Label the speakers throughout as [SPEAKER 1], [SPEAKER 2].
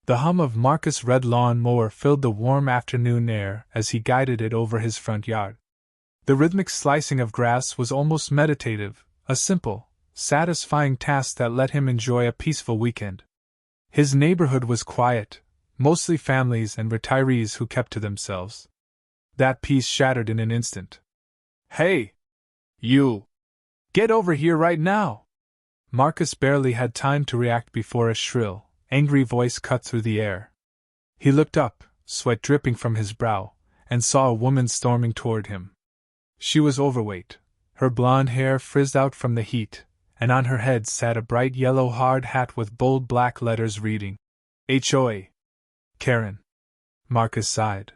[SPEAKER 1] The hum of Marcus' red lawn mower filled the warm afternoon air as he guided it over his front yard. The rhythmic slicing of grass was almost meditative, a simple, satisfying task that let him enjoy a peaceful weekend. His neighborhood was quiet, mostly families and retirees who kept to themselves. That peace shattered in an instant. "Hey! You! Get over here right now!" Marcus barely had time to react before a shrill, angry voice cut through the air. He looked up, sweat dripping from his brow, and saw a woman storming toward him. She was overweight, her blonde hair frizzed out from the heat, and on her head sat a bright yellow hard hat with bold black letters reading, HOA. Karen. Marcus sighed.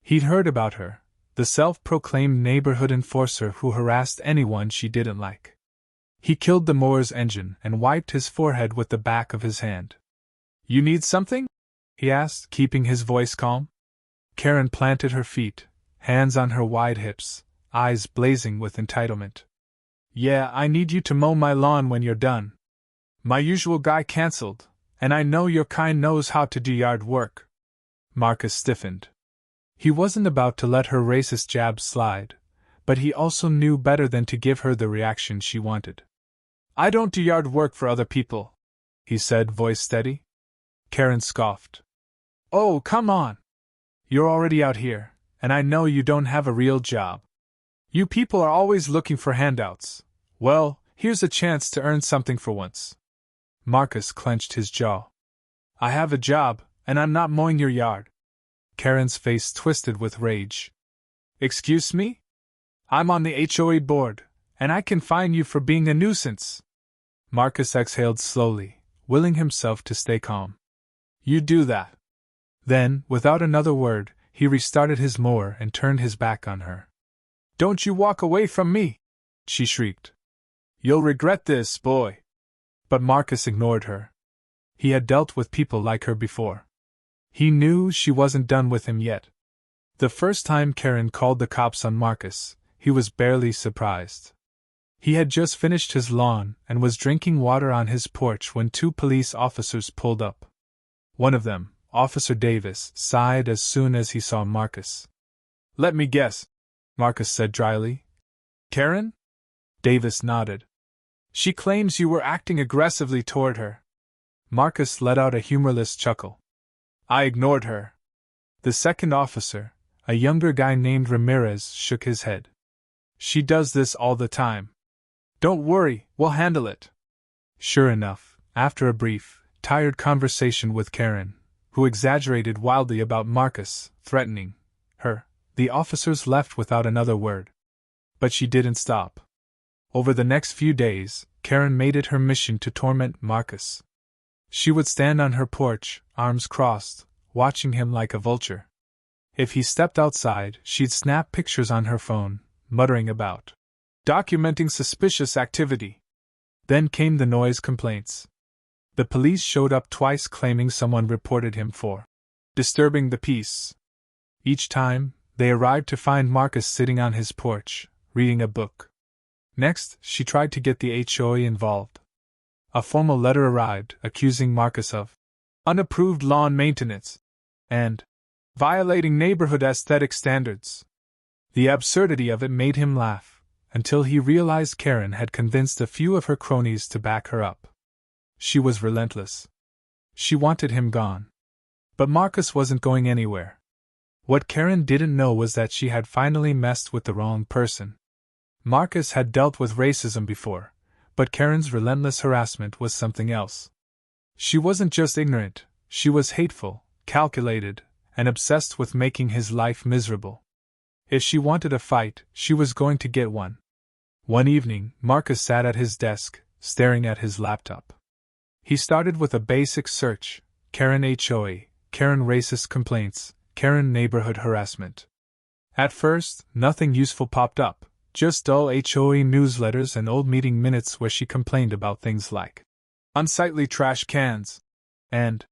[SPEAKER 1] He'd heard about her, the self-proclaimed neighborhood enforcer who harassed anyone she didn't like. He killed the mower's engine and wiped his forehead with the back of his hand. "You need something?" he asked, keeping his voice calm. Karen planted her feet, hands on her wide hips, eyes blazing with entitlement. "Yeah, I need you to mow my lawn when you're done. My usual guy canceled, and I know your kind knows how to do yard work." Marcus stiffened. He wasn't about to let her racist jabs slide, but he also knew better than to give her the reaction she wanted. "I don't do yard work for other people," he said, voice steady. Karen scoffed. "Oh, come on! You're already out here, and I know you don't have a real job. You people are always looking for handouts. Well, here's a chance to earn something for once." Marcus clenched his jaw. "I have a job, and I'm not mowing your yard." Karen's face twisted with rage. "Excuse me? I'm on the HOA board, and I can fine you for being a nuisance." Marcus exhaled slowly, willing himself to stay calm. "You do that." Then, without another word, he restarted his mower and turned his back on her. "Don't you walk away from me!" she shrieked. "You'll regret this, boy." But Marcus ignored her. He had dealt with people like her before. He knew she wasn't done with him yet. The first time Karen called the cops on Marcus, he was barely surprised. He had just finished his lawn and was drinking water on his porch when two police officers pulled up. One of them, Officer Davis, sighed as soon as he saw Marcus. "Let me guess," Marcus said dryly. "Karen?" Davis nodded. "She claims you were acting aggressively toward her." Marcus let out a humorless chuckle. "I ignored her." The second officer, a younger guy named Ramirez, shook his head. "She does this all the time. Don't worry, we'll handle it." Sure enough, after a brief, tired conversation with Karen, who exaggerated wildly about Marcus, threatening her, the officers left without another word. But she didn't stop. Over the next few days, Karen made it her mission to torment Marcus. She would stand on her porch, arms crossed, watching him like a vulture. If he stepped outside, she'd snap pictures on her phone, muttering about documenting suspicious activity. Then came the noise complaints. The police showed up twice claiming someone reported him for disturbing the peace. Each time, they arrived to find Marcus sitting on his porch, reading a book. Next, she tried to get the HOA involved. A formal letter arrived accusing Marcus of unapproved lawn maintenance and violating neighborhood aesthetic standards. The absurdity of it made him laugh, until he realized Karen had convinced a few of her cronies to back her up. She was relentless. She wanted him gone. But Marcus wasn't going anywhere. What Karen didn't know was that she had finally messed with the wrong person. Marcus had dealt with racism before, but Karen's relentless harassment was something else. She wasn't just ignorant, she was hateful, calculated, and obsessed with making his life miserable. If she wanted a fight, she was going to get one. One evening, Marcus sat at his desk, staring at his laptop. He started with a basic search: Karen HOA, Karen racist complaints, Karen neighborhood harassment. At first, nothing useful popped up, just dull HOA newsletters and old meeting minutes where she complained about things like unsightly trash cans and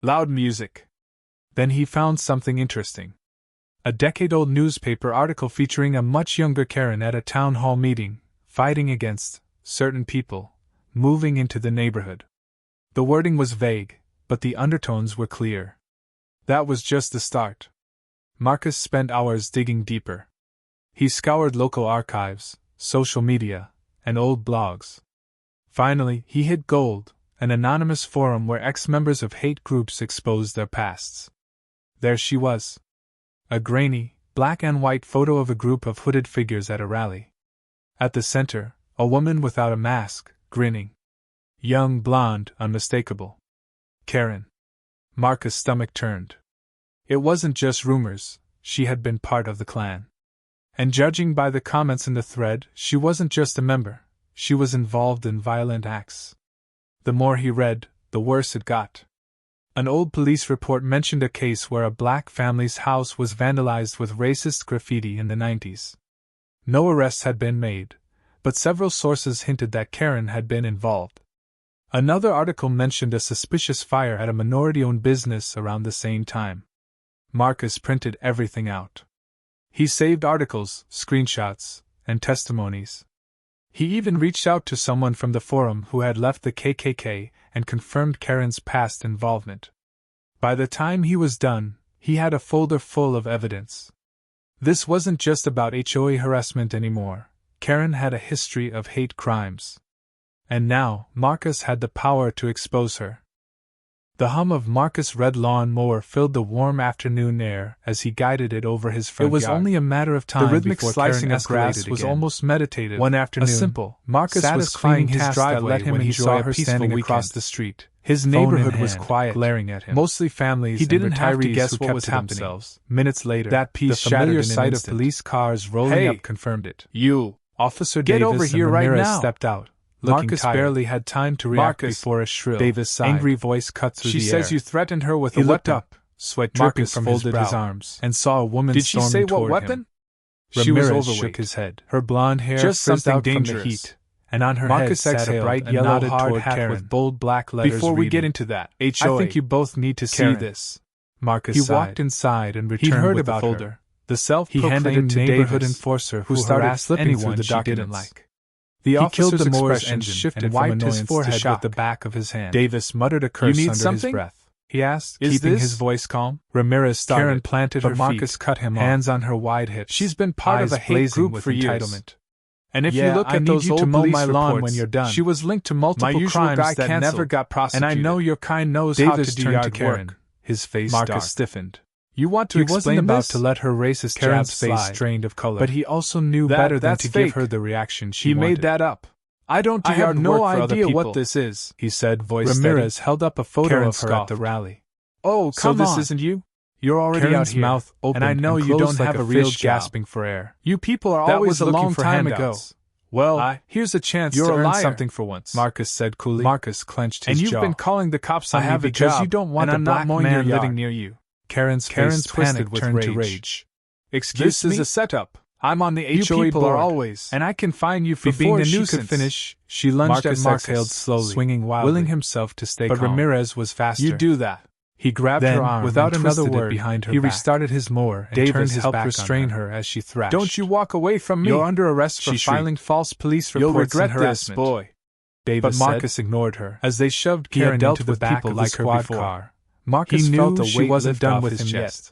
[SPEAKER 1] loud music. Then he found something interesting. A decade-old newspaper article featuring a much younger Karen at a town hall meeting, fighting against certain people moving into the neighborhood. The wording was vague, but the undertones were clear. That was just the start. Marcus spent hours digging deeper. He scoured local archives, social media, and old blogs. Finally, he hit gold, an anonymous forum where ex-members of hate groups exposed their pasts. There she was. A grainy, black and white photo of a group of hooded figures at a rally. At the center, a woman without a mask, grinning. Young, blonde, unmistakable. Karen. Marcus' stomach turned. It wasn't just rumors, she had been part of the clan. And judging by the comments in the thread, she wasn't just a member, she was involved in violent acts. The more he read, the worse it got. An old police report mentioned a case where a black family's house was vandalized with racist graffiti in the 90s. No arrests had been made, but several sources hinted that Karen had been involved. Another article mentioned a suspicious fire at a minority-owned business around the same time. Marcus printed everything out. He saved articles, screenshots, and testimonies. He even reached out to someone from the forum who had left the KKK and confirmed Karen's past involvement. By the time he was done, he had a folder full of evidence. This wasn't just about HOA harassment anymore. Karen had a history of hate crimes. And now, Marcus had the power to expose her. The hum of Marcus' red lawn mower filled the warm afternoon air as he guided it over his front yard. It was only a matter of time. The rhythmic slicing of grass was almost meditative. One afternoon, a simple, Marcus was cleaning his driveway when he saw her standing across the street. His neighborhood was quiet, glaring at him. Mostly families. He didn't have to guess what was happening. Minutes later, that peace shattered in an instant. The familiar sight of police cars rolling up confirmed it. You, Officer Davis, get over here right now. Stepped out. Marcus barely had time to react before a shrill, angry voice cut through the air. She says you threatened her with a weapon. He looked up, sweat dripping from his arms, and saw a woman storming toward him. Did she say what weapon? She was overweight. Shook his head. Her blonde hair frizzed out from the heat, and on her head sat a bright yellow hard hat with bold black letters. Before we get into that, HOA, I think you both need to see this. Marcus sighed. He walked inside and returned with the folder. The self-proclaimed neighborhood enforcer who harassed anyone the she didn't like. The officer's expression shifted and wiped his forehead with the back of his hand. Davis muttered a curse under his breath. He asked, keeping his voice calm. Ramirez started. Karen planted her feet. Marcus cut him off, hands on her wide hips. She's been part of a hate group for years. And if you look at those old police reports, when you're done, she was linked to multiple crimes that never got prosecuted. And I know your kind knows how to do yard work. His face Marcus stiffened. You want to explain about to let her racist Karen's face drained of color, but he also knew better than to give her the reaction she wanted. He made that up. I don't do yard work for other people. I have no idea what this is, he said, voice steady. Ramirez held up a photo of her at the rally. Oh, come on. So this isn't you? You're already Karen's out here, mouth open, and I know you don't have a real gasping for air. You people are always looking for handouts. Well, here's a chance to earn something for once, Marcus said coolly. Marcus clenched his jaw. And you've been calling the cops on me because you don't want a black man living near you. Karen's panic turned to rage. Excuse me? This is a setup. I'm on the HOA board, always, and I can fine you for being a nuisance. She could finish, she lunged at Marcus, exhaled slowly, swinging wildly, willing himself to stay calm. But Ramirez was faster. You do that. He grabbed her arm without another word behind her. He restarted his mower and turned his back on her. Davis helped restrain her as she thrashed. Don't you walk away from me! You're under arrest for filing false police reports. You'll regret this, boy. Davis but Marcus ignored her as they shoved Karen into the back of the squad car. Marcus felt the weight wasn't done with him yet.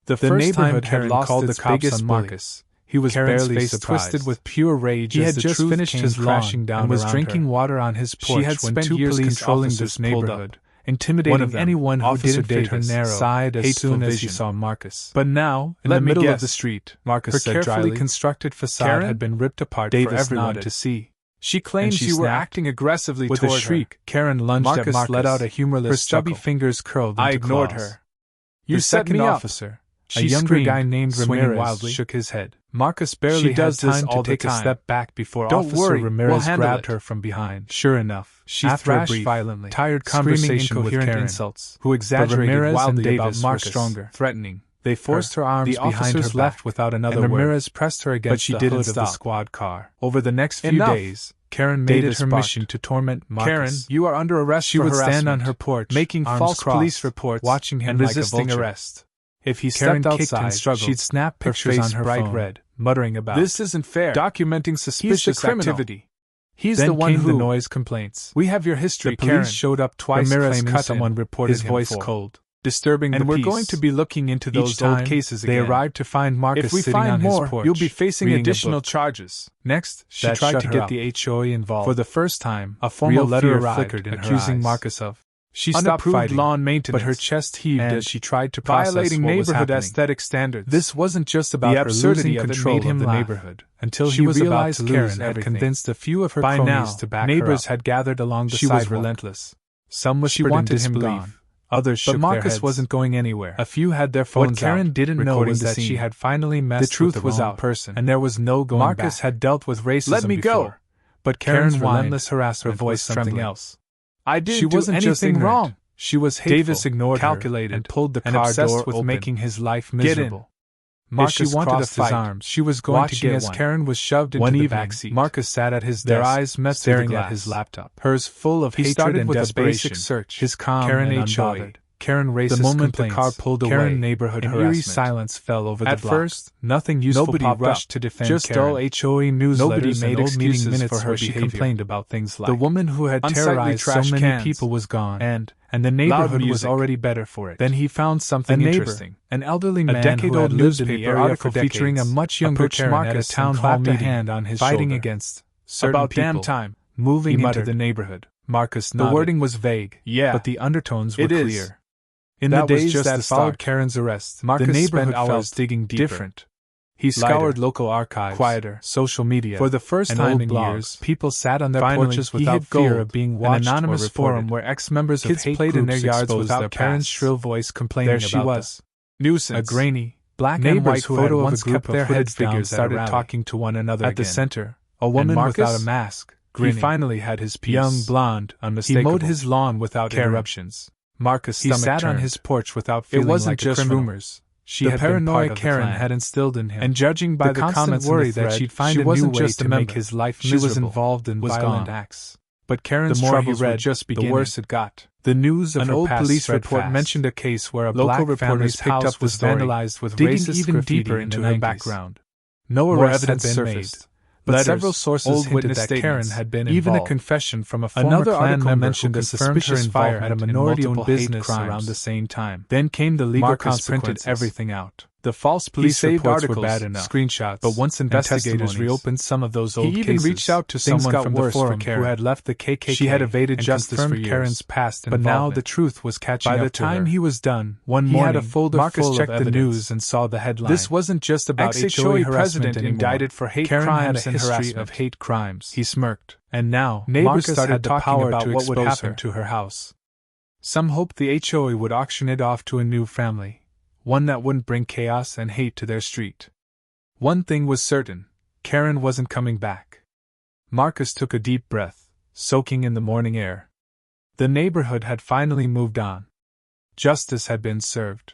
[SPEAKER 1] The first time Karen called the cops on Marcus, he was Karen's barely face twisted with pure rage. He had just finished his crashing down and was drinking water on his porch. She had spent two years controlling this neighborhood, intimidating anyone who didn't fit her narrow, hateful as he saw Marcus. But now, in the middle of the street, Marcus said dryly, her carefully constructed facade had been ripped apart for everyone to see. She claims you were acting aggressively toward her. With a shriek, Karen lunged at Marcus, let out a humorless her stubby fingers curled into I ignored claws. Her. You set me officer, a younger guy named Ramirez, wildly shook his head. Marcus barely had time to take a step back before Officer Ramirez grabbed her from behind. Sure enough, she thrashed violently, tired conversation with Karen, insults, who exaggerated wildly about Marcus, stronger, threatening. They forced her arms behind her left without another word, and Ramirez pressed her against the hood of the squad car. Over the next few days, Karen made it her mission to torment Marcus. Karen, you are under arrest for harassment. She would stand on her porch, making false police reports, watching him and resisting arrest. If he stepped outside, she'd snap pictures on her bright phone, red, muttering about, "This isn't fair," documenting suspicious activity. He's
[SPEAKER 2] Then
[SPEAKER 1] the one
[SPEAKER 2] came
[SPEAKER 1] who.
[SPEAKER 2] the noise complaints.
[SPEAKER 1] We have your history,
[SPEAKER 2] The police
[SPEAKER 1] Karen.
[SPEAKER 2] showed up twice
[SPEAKER 1] Ramirez
[SPEAKER 2] claiming
[SPEAKER 1] cut
[SPEAKER 2] someone
[SPEAKER 1] in,
[SPEAKER 2] reported
[SPEAKER 1] his
[SPEAKER 2] him
[SPEAKER 1] voice
[SPEAKER 2] for
[SPEAKER 1] cold,
[SPEAKER 2] disturbing the
[SPEAKER 1] and we're
[SPEAKER 2] peace.
[SPEAKER 1] going to be looking into those
[SPEAKER 2] Each time
[SPEAKER 1] old cases
[SPEAKER 2] they
[SPEAKER 1] again.
[SPEAKER 2] arrived to find Marcus
[SPEAKER 1] If we
[SPEAKER 2] sitting
[SPEAKER 1] find
[SPEAKER 2] on
[SPEAKER 1] more,
[SPEAKER 2] his porch,
[SPEAKER 1] you'll be facing
[SPEAKER 2] reading a
[SPEAKER 1] additional
[SPEAKER 2] book.
[SPEAKER 1] charges.
[SPEAKER 2] Next, she
[SPEAKER 1] That
[SPEAKER 2] tried
[SPEAKER 1] shut
[SPEAKER 2] to
[SPEAKER 1] her
[SPEAKER 2] get
[SPEAKER 1] up.
[SPEAKER 2] the HOA involved.
[SPEAKER 1] For the first time,
[SPEAKER 2] a formal
[SPEAKER 1] real
[SPEAKER 2] letter
[SPEAKER 1] fear
[SPEAKER 2] arrived,
[SPEAKER 1] flickered in her
[SPEAKER 2] accusing
[SPEAKER 1] eyes.
[SPEAKER 2] Marcus of
[SPEAKER 1] She stopped
[SPEAKER 2] unapproved
[SPEAKER 1] fighting,
[SPEAKER 2] lawn maintenance,
[SPEAKER 1] but her chest heaved
[SPEAKER 2] and
[SPEAKER 1] as she tried to process
[SPEAKER 2] violating
[SPEAKER 1] what was
[SPEAKER 2] neighborhood
[SPEAKER 1] happening.
[SPEAKER 2] aesthetic standards.
[SPEAKER 1] This wasn't just about
[SPEAKER 2] the
[SPEAKER 1] her
[SPEAKER 2] absurdity
[SPEAKER 1] losing
[SPEAKER 2] of
[SPEAKER 1] control
[SPEAKER 2] it made him
[SPEAKER 1] of the
[SPEAKER 2] laugh,
[SPEAKER 1] neighborhood,
[SPEAKER 2] until
[SPEAKER 1] she
[SPEAKER 2] he
[SPEAKER 1] was about
[SPEAKER 2] realized
[SPEAKER 1] to
[SPEAKER 2] Karen
[SPEAKER 1] lose
[SPEAKER 2] had
[SPEAKER 1] everything.
[SPEAKER 2] convinced a few of her
[SPEAKER 1] By
[SPEAKER 2] cronies
[SPEAKER 1] now,
[SPEAKER 2] to back
[SPEAKER 1] neighbors
[SPEAKER 2] her up.
[SPEAKER 1] had gathered along the
[SPEAKER 2] She
[SPEAKER 1] sidewalk.
[SPEAKER 2] was relentless. Some
[SPEAKER 1] She
[SPEAKER 2] whispered
[SPEAKER 1] wanted
[SPEAKER 2] in
[SPEAKER 1] him
[SPEAKER 2] disbelief.
[SPEAKER 1] gone.
[SPEAKER 2] Others shook
[SPEAKER 1] But Marcus
[SPEAKER 2] their heads.
[SPEAKER 1] wasn't going anywhere.
[SPEAKER 2] A few had their phones
[SPEAKER 1] What Karen
[SPEAKER 2] out,
[SPEAKER 1] didn't know
[SPEAKER 2] recording
[SPEAKER 1] was
[SPEAKER 2] the
[SPEAKER 1] that she
[SPEAKER 2] scene.
[SPEAKER 1] had finally messed
[SPEAKER 2] The truth
[SPEAKER 1] with the
[SPEAKER 2] was
[SPEAKER 1] wrong
[SPEAKER 2] out,
[SPEAKER 1] person,
[SPEAKER 2] and there was no going
[SPEAKER 1] Marcus
[SPEAKER 2] back.
[SPEAKER 1] had dealt with racism
[SPEAKER 2] Let me
[SPEAKER 1] before,
[SPEAKER 2] go.
[SPEAKER 1] but
[SPEAKER 2] Karen's
[SPEAKER 1] Karen's relentless
[SPEAKER 2] relentless
[SPEAKER 1] harassment
[SPEAKER 2] her voice
[SPEAKER 1] was something
[SPEAKER 2] trembling.
[SPEAKER 1] else. I didn't
[SPEAKER 2] She
[SPEAKER 1] do
[SPEAKER 2] wasn't just
[SPEAKER 1] anything
[SPEAKER 2] ignorant.
[SPEAKER 1] wrong. She was hateful,
[SPEAKER 2] Davis ignored her
[SPEAKER 1] calculated,
[SPEAKER 2] and pulled the
[SPEAKER 1] and
[SPEAKER 2] car
[SPEAKER 1] obsessed
[SPEAKER 2] door
[SPEAKER 1] with
[SPEAKER 2] open.
[SPEAKER 1] making his life
[SPEAKER 2] Get in.
[SPEAKER 1] miserable. Marcus
[SPEAKER 2] She wanted to
[SPEAKER 1] crossed his
[SPEAKER 2] fight.
[SPEAKER 1] arms,
[SPEAKER 2] She was going to
[SPEAKER 1] watching
[SPEAKER 2] get
[SPEAKER 1] as
[SPEAKER 2] one.
[SPEAKER 1] Karen was shoved into
[SPEAKER 2] One
[SPEAKER 1] the
[SPEAKER 2] evening,
[SPEAKER 1] backseat.
[SPEAKER 2] Marcus sat at his
[SPEAKER 1] Their
[SPEAKER 2] desk,
[SPEAKER 1] eyes met
[SPEAKER 2] staring
[SPEAKER 1] through the
[SPEAKER 2] at
[SPEAKER 1] glass.
[SPEAKER 2] his laptop.
[SPEAKER 1] Hers full of
[SPEAKER 2] He
[SPEAKER 1] hatred
[SPEAKER 2] started
[SPEAKER 1] and
[SPEAKER 2] with a
[SPEAKER 1] desperation.
[SPEAKER 2] basic search.
[SPEAKER 1] His calm
[SPEAKER 2] Karen
[SPEAKER 1] and
[SPEAKER 2] HOA.
[SPEAKER 1] unbothered. Karen racist
[SPEAKER 2] The moment
[SPEAKER 1] complaints.
[SPEAKER 2] the car pulled away,
[SPEAKER 1] Karen neighborhood
[SPEAKER 2] an
[SPEAKER 1] harassment.
[SPEAKER 2] eerie silence fell over the
[SPEAKER 1] At
[SPEAKER 2] block.
[SPEAKER 1] first, nothing useful
[SPEAKER 2] Nobody
[SPEAKER 1] popped
[SPEAKER 2] rushed
[SPEAKER 1] up.
[SPEAKER 2] to defend
[SPEAKER 1] Just
[SPEAKER 2] Karen.
[SPEAKER 1] dull HOA newsletters
[SPEAKER 2] Nobody
[SPEAKER 1] and
[SPEAKER 2] made
[SPEAKER 1] old meeting
[SPEAKER 2] excuses
[SPEAKER 1] minutes
[SPEAKER 2] for her
[SPEAKER 1] where she
[SPEAKER 2] behavior.
[SPEAKER 1] complained about things like
[SPEAKER 2] The woman who had
[SPEAKER 1] unsightly
[SPEAKER 2] terrorized so
[SPEAKER 1] trash
[SPEAKER 2] many
[SPEAKER 1] cans,
[SPEAKER 2] people was gone,
[SPEAKER 1] and
[SPEAKER 2] the neighborhood was
[SPEAKER 1] music.
[SPEAKER 2] already better for it.
[SPEAKER 1] Then he found something
[SPEAKER 2] A neighbor,
[SPEAKER 1] interesting.
[SPEAKER 2] an elderly
[SPEAKER 1] A
[SPEAKER 2] man
[SPEAKER 1] decade-old
[SPEAKER 2] who had lived in the
[SPEAKER 1] newspaper
[SPEAKER 2] area
[SPEAKER 1] article
[SPEAKER 2] for
[SPEAKER 1] featuring
[SPEAKER 2] decades,
[SPEAKER 1] a much younger
[SPEAKER 2] approached
[SPEAKER 1] Karen
[SPEAKER 2] Marcus
[SPEAKER 1] at a town
[SPEAKER 2] and
[SPEAKER 1] hall
[SPEAKER 2] clapped a
[SPEAKER 1] meeting,
[SPEAKER 2] hand on his
[SPEAKER 1] fighting
[SPEAKER 2] shoulder.
[SPEAKER 1] against certain
[SPEAKER 2] About
[SPEAKER 1] people,
[SPEAKER 2] damn time,
[SPEAKER 1] moving
[SPEAKER 2] he
[SPEAKER 1] into
[SPEAKER 2] muttered.
[SPEAKER 1] the neighborhood. Marcus
[SPEAKER 2] The
[SPEAKER 1] nodded.
[SPEAKER 2] wording was vague,
[SPEAKER 1] Yeah,
[SPEAKER 2] but the undertones were
[SPEAKER 1] it is.
[SPEAKER 2] clear. In
[SPEAKER 1] That
[SPEAKER 2] the
[SPEAKER 1] was
[SPEAKER 2] days
[SPEAKER 1] just
[SPEAKER 2] that
[SPEAKER 1] the
[SPEAKER 2] followed
[SPEAKER 1] start.
[SPEAKER 2] Karen's arrest,
[SPEAKER 1] Marcus
[SPEAKER 2] the neighborhood
[SPEAKER 1] spent hours
[SPEAKER 2] felt
[SPEAKER 1] digging deeper.
[SPEAKER 2] different. He scoured local archives,
[SPEAKER 1] quieter,
[SPEAKER 2] social media,
[SPEAKER 1] For the first
[SPEAKER 2] and
[SPEAKER 1] time
[SPEAKER 2] old
[SPEAKER 1] in
[SPEAKER 2] blogs.
[SPEAKER 1] years,
[SPEAKER 2] People sat on their
[SPEAKER 1] Finally,
[SPEAKER 2] porches
[SPEAKER 1] he
[SPEAKER 2] without
[SPEAKER 1] hit
[SPEAKER 2] fear
[SPEAKER 1] gold,
[SPEAKER 2] of being
[SPEAKER 1] an
[SPEAKER 2] watched
[SPEAKER 1] anonymous
[SPEAKER 2] or
[SPEAKER 1] forum
[SPEAKER 2] reported.
[SPEAKER 1] where ex-members of
[SPEAKER 2] Kids
[SPEAKER 1] hate
[SPEAKER 2] played in
[SPEAKER 1] groups
[SPEAKER 2] their yards
[SPEAKER 1] exposed
[SPEAKER 2] without
[SPEAKER 1] their
[SPEAKER 2] Karen's
[SPEAKER 1] pasts.
[SPEAKER 2] shrill voice complaining
[SPEAKER 1] There she
[SPEAKER 2] about
[SPEAKER 1] was.
[SPEAKER 2] the
[SPEAKER 1] Nuisance.
[SPEAKER 2] a grainy, black
[SPEAKER 1] Neighbors
[SPEAKER 2] and white
[SPEAKER 1] who
[SPEAKER 2] photo
[SPEAKER 1] had
[SPEAKER 2] of
[SPEAKER 1] once
[SPEAKER 2] a group
[SPEAKER 1] kept their
[SPEAKER 2] of hooded
[SPEAKER 1] heads down
[SPEAKER 2] figures
[SPEAKER 1] started
[SPEAKER 2] started
[SPEAKER 1] talking
[SPEAKER 2] talking to one another
[SPEAKER 1] At the
[SPEAKER 2] again.
[SPEAKER 1] center,
[SPEAKER 2] A woman
[SPEAKER 1] Marcus,
[SPEAKER 2] without a mask,
[SPEAKER 1] grinning.
[SPEAKER 2] he finally had his peace.
[SPEAKER 1] Young, blonde,
[SPEAKER 2] He
[SPEAKER 1] unmistakable.
[SPEAKER 2] mowed his lawn without
[SPEAKER 1] Karen.
[SPEAKER 2] interruptions.
[SPEAKER 1] Marcus'
[SPEAKER 2] He
[SPEAKER 1] stomach
[SPEAKER 2] sat on
[SPEAKER 1] turned.
[SPEAKER 2] his porch without
[SPEAKER 1] It
[SPEAKER 2] feeling
[SPEAKER 1] wasn't
[SPEAKER 2] like
[SPEAKER 1] just
[SPEAKER 2] a criminal.
[SPEAKER 1] rumors. She
[SPEAKER 2] The
[SPEAKER 1] had been
[SPEAKER 2] paranoia
[SPEAKER 1] part of the
[SPEAKER 2] Karen
[SPEAKER 1] plan.
[SPEAKER 2] had instilled in him,
[SPEAKER 1] And judging by
[SPEAKER 2] the
[SPEAKER 1] the
[SPEAKER 2] constant
[SPEAKER 1] comments in the
[SPEAKER 2] worry
[SPEAKER 1] thread,
[SPEAKER 2] that she'd find
[SPEAKER 1] she
[SPEAKER 2] a new
[SPEAKER 1] wasn't
[SPEAKER 2] way
[SPEAKER 1] just
[SPEAKER 2] to
[SPEAKER 1] a
[SPEAKER 2] make
[SPEAKER 1] member.
[SPEAKER 2] his life
[SPEAKER 1] She was
[SPEAKER 2] miserable,
[SPEAKER 1] involved in
[SPEAKER 2] was
[SPEAKER 1] violent
[SPEAKER 2] gone.
[SPEAKER 1] acts.
[SPEAKER 2] But Karen's
[SPEAKER 1] The more he
[SPEAKER 2] troubles
[SPEAKER 1] read,
[SPEAKER 2] were just
[SPEAKER 1] the
[SPEAKER 2] beginning.
[SPEAKER 1] worse it got.
[SPEAKER 2] The news of
[SPEAKER 1] An
[SPEAKER 2] her
[SPEAKER 1] old
[SPEAKER 2] past
[SPEAKER 1] police
[SPEAKER 2] spread
[SPEAKER 1] report
[SPEAKER 2] fast.
[SPEAKER 1] mentioned a case where a
[SPEAKER 2] Local
[SPEAKER 1] black
[SPEAKER 2] reporters
[SPEAKER 1] family's
[SPEAKER 2] picked
[SPEAKER 1] house
[SPEAKER 2] up the
[SPEAKER 1] was
[SPEAKER 2] story,
[SPEAKER 1] vandalized with
[SPEAKER 2] digging
[SPEAKER 1] racist
[SPEAKER 2] even
[SPEAKER 1] graffiti
[SPEAKER 2] deeper
[SPEAKER 1] in
[SPEAKER 2] into
[SPEAKER 1] the
[SPEAKER 2] her
[SPEAKER 1] 90s.
[SPEAKER 2] background. No
[SPEAKER 1] More
[SPEAKER 2] arrests
[SPEAKER 1] evidence
[SPEAKER 2] had been
[SPEAKER 1] surfaced.
[SPEAKER 2] made, but
[SPEAKER 1] Letters,
[SPEAKER 2] several sources
[SPEAKER 1] old
[SPEAKER 2] hinted
[SPEAKER 1] witness
[SPEAKER 2] that Karen
[SPEAKER 1] statements,
[SPEAKER 2] had been
[SPEAKER 1] even a
[SPEAKER 2] involved.
[SPEAKER 1] confession from a former
[SPEAKER 2] Another
[SPEAKER 1] Klan
[SPEAKER 2] article
[SPEAKER 1] member
[SPEAKER 2] mentioned
[SPEAKER 1] who
[SPEAKER 2] a
[SPEAKER 1] confirmed her
[SPEAKER 2] suspicious
[SPEAKER 1] involvement
[SPEAKER 2] fire at a
[SPEAKER 1] in
[SPEAKER 2] minority-owned
[SPEAKER 1] multiple hate
[SPEAKER 2] business
[SPEAKER 1] crimes.
[SPEAKER 2] around the same time. Then came the legal
[SPEAKER 1] Marcus printed
[SPEAKER 2] consequences.
[SPEAKER 1] everything out.
[SPEAKER 2] The false
[SPEAKER 1] He
[SPEAKER 2] police
[SPEAKER 1] saved
[SPEAKER 2] reports
[SPEAKER 1] articles,
[SPEAKER 2] were bad enough,
[SPEAKER 1] screenshots,
[SPEAKER 2] but once
[SPEAKER 1] and
[SPEAKER 2] investigators
[SPEAKER 1] testimonies.
[SPEAKER 2] reopened some of those old
[SPEAKER 1] He even
[SPEAKER 2] cases,
[SPEAKER 1] reached out to
[SPEAKER 2] things
[SPEAKER 1] someone
[SPEAKER 2] got
[SPEAKER 1] from the
[SPEAKER 2] worse
[SPEAKER 1] forum
[SPEAKER 2] for Karen,
[SPEAKER 1] who had left the KKK.
[SPEAKER 2] She had evaded
[SPEAKER 1] and
[SPEAKER 2] justice for
[SPEAKER 1] confirmed
[SPEAKER 2] years.
[SPEAKER 1] Karen's past
[SPEAKER 2] But now
[SPEAKER 1] involvement.
[SPEAKER 2] the truth was catching
[SPEAKER 1] By
[SPEAKER 2] up
[SPEAKER 1] the
[SPEAKER 2] to
[SPEAKER 1] time
[SPEAKER 2] her.
[SPEAKER 1] he was done,
[SPEAKER 2] One
[SPEAKER 1] he
[SPEAKER 2] morning,
[SPEAKER 1] had a folder
[SPEAKER 2] Marcus
[SPEAKER 1] full
[SPEAKER 2] checked
[SPEAKER 1] of
[SPEAKER 2] the
[SPEAKER 1] evidence.
[SPEAKER 2] news and saw the headline.
[SPEAKER 1] This wasn't just about
[SPEAKER 2] Ex-HOA
[SPEAKER 1] HOA
[SPEAKER 2] president
[SPEAKER 1] anymore.
[SPEAKER 2] indicted for hate
[SPEAKER 1] Karen
[SPEAKER 2] crimes
[SPEAKER 1] had a
[SPEAKER 2] and
[SPEAKER 1] history
[SPEAKER 2] harassment.
[SPEAKER 1] of hate crimes.
[SPEAKER 2] He smirked.
[SPEAKER 1] And now,
[SPEAKER 2] Neighbors
[SPEAKER 1] Marcus
[SPEAKER 2] started
[SPEAKER 1] had the
[SPEAKER 2] talking
[SPEAKER 1] power
[SPEAKER 2] about
[SPEAKER 1] to
[SPEAKER 2] what would
[SPEAKER 1] expose
[SPEAKER 2] happen
[SPEAKER 1] her.
[SPEAKER 2] to her house. Some hoped the HOA would auction it off to a new family, one that wouldn't bring chaos and hate to their street. One thing was certain, Karen wasn't coming back. Marcus took a deep breath, soaking in the morning air. The neighborhood had finally moved on. Justice had been served.